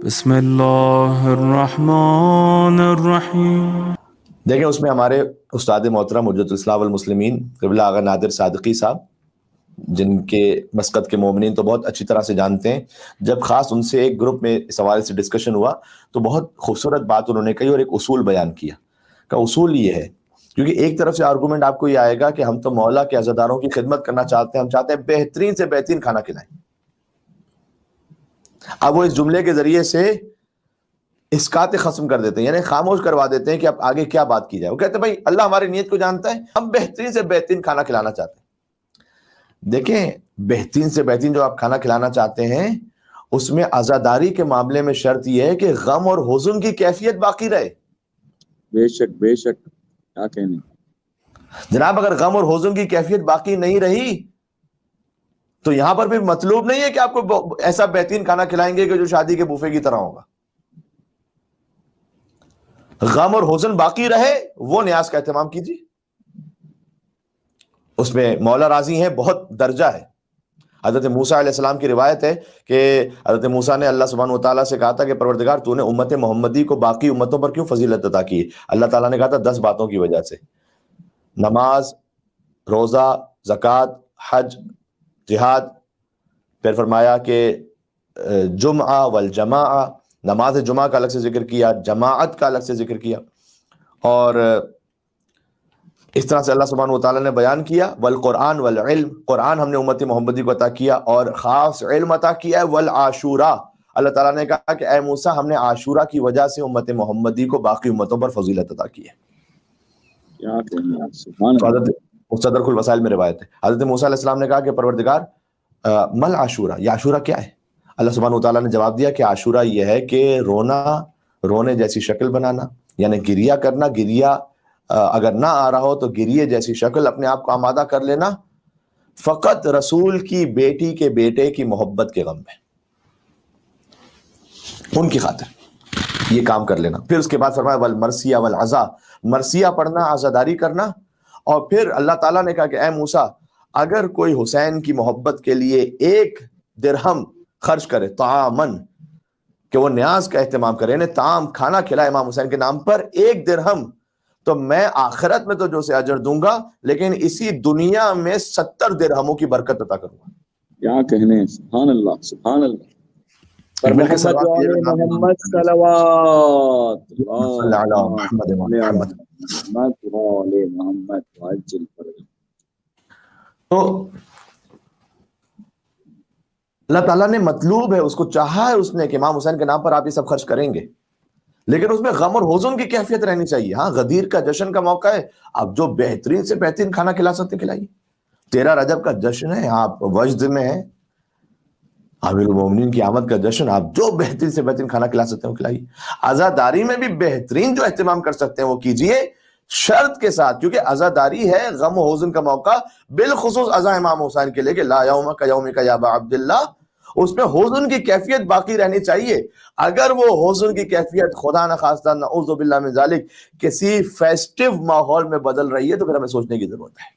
بسم اللہ الرحمن الرحیم۔ دیکھیں اس میں ہمارے استاد محترم حجت الاصلاح والمسلمین قبلہ آغا نادر صادقی صاحب، جن کے مسقط کے مومنین تو بہت اچھی طرح سے جانتے ہیں، جب خاص ان سے ایک گروپ میں اس حوالے سے ڈسکشن ہوا تو بہت خوبصورت بات انہوں نے کہی اور ایک اصول بیان کیا کہ اصول یہ ہے، کیونکہ ایک طرف سے آرگومنٹ آپ کو یہ آئے گا کہ ہم تو مولا کے عزاداروں کی خدمت کرنا چاہتے ہیں، ہم چاہتے ہیں بہترین سے بہترین کھانا کھلائیں۔ اب وہ اس جملے کے ذریعے سے اسقاط ختم کر دیتے ہیں، یعنی خاموش کروا دیتے ہیں کہ اب آگے کیا بات کی جائے۔ وہ کہتے ہیں بھائی اللہ ہماری نیت کو جانتا ہے، ہم بہترین سے بہترین کھانا کھلانا چاہتے ہیں۔ دیکھیں بہترین سے بہترین جو آپ کھانا کھلانا چاہتے ہیں اس میں عزاداری کے معاملے میں شرط یہ ہے کہ غم اور حزن کی کیفیت باقی رہے۔ بے شک بے شک، کیا کہنے۔ جناب اگر غم اور حزن کی کیفیت باقی نہیں رہی تو یہاں پر بھی مطلوب نہیں ہے کہ آپ کو ایسا بہترین کھانا کھلائیں گے کہ جو شادی کے بوفے کی طرح ہوگا۔ غم اور حزن باقی رہے وہ نیاز کا اہتمام کیجیے، اس میں مولا راضی ہیں، بہت درجہ ہے۔ حضرت موسیٰ علیہ السلام کی روایت ہے کہ حضرت موسیٰ نے اللہ سبحانہ وتعالیٰ سے کہا تھا کہ پروردگار تو نے امت محمدی کو باقی امتوں پر کیوں فضیلت عطا کی؟ اللہ تعالیٰ نے کہا تھا 10 باتوں کی وجہ سے، نماز، روزہ، زکوٰۃ، حج، جہاد، پھر فرمایا کہ جمعہ والجماعہ، نماز جمعہ کا الگ سے ذکر کیا، جماعت کا الگ سے ذکر کیا، اور اس طرح سے اللہ سبحانہ وتعالیٰ نے بیان کیا والقرآن والعلم، قرآن ہم نے امت محمدی کو عطا کیا اور خاص علم عطا کیا ہے، والعاشورہ، اللہ تعالیٰ نے کہا کہ اے موسیٰ ہم نے عاشورہ کی وجہ سے امت محمدی کو باقی امتوں پر فضیلت عطا کی ہے۔ کیا کہنے، سبحان اللہ۔ حضرت مستدرک الوسائل میں روایت ہے، حضرت موسیٰ علیہ السلام نے کہا کہ پروردگار مل عاشورہ، یہ عاشورہ کیا ہے؟ اللہ سبحانہ وتعالیٰ نے جواب دیا کہ عاشورہ یہ ہے کہ رونے جیسی شکل بنانا، یعنی گریہ کرنا، گریہ اگر نہ آ رہا ہو تو گریے جیسی شکل اپنے آپ کو آمادہ کر لینا، فقط رسول کی بیٹی کے بیٹے کی محبت کے غم میں، ان کی خاطر یہ کام کر لینا۔ پھر اس کے بعد فرمایا والمرثیہ والعزا، مرثیہ پڑھنا، عزاداری کرنا، اور پھر اللہ تعالیٰ نے کہا کہ اے موسیٰ اگر کوئی حسین کی محبت کے لیے 1 درہم خرچ کرے طعامن، کہ وہ نیاز کا اہتمام کرے، یعنی طعام کھانا کھلائے امام حسین کے نام پر 1 درہم، تو میں آخرت میں تو جو سے اجر دوں گا لیکن اسی دنیا میں 70 درہموں کی برکت عطا کروں گا۔ کیا کہنے، سبحان اللہ سبحان اللہ۔ پر مل کے محمد صلوات وعلى کیجیے، محمد صلوات، صلی اللہ علیہ محمد محمد۔ محمد وعلى محمد وعجل فرج۔ تو اللہ تعالیٰ نے مطلوب ہے، اس کو چاہا ہے اس نے کہ امام حسین کے نام پر آپ یہ سب خرچ کریں گے، لیکن اس میں غم اور حزن کی کیفیت رہنی چاہیے۔ ہاں غدیر کا جشن کا موقع ہے، آپ جو بہترین سے بہترین کھانا کھلا سکتے کھلائیے۔ 13 رجب کا جشن ہے، آپ وجد میں ہیں، امیر المومنین کی آمد کا جشن، آپ جو بہترین سے بہترین کھانا کھلا سکتے ہیں وہ کھلائیے۔ عزاداری میں بھی بہترین جو اہتمام کر سکتے ہیں وہ کیجیے، شرط کے ساتھ، کیونکہ عزاداری ہے غم و حزن کا موقع، بالخصوص عزا امام حسین کے لیے کہ لا یوم کا یوم کا یا ابا عبداللہ، اس میں حزن کی کیفیت باقی رہنی چاہیے۔ اگر وہ حزن کی کیفیت خدا نہ خواستہ نعوذ باللہ من ذالک کسی فیسٹیو ماحول میں بدل رہی ہے تو پھر ہمیں سوچنے کی ضرورت ہے۔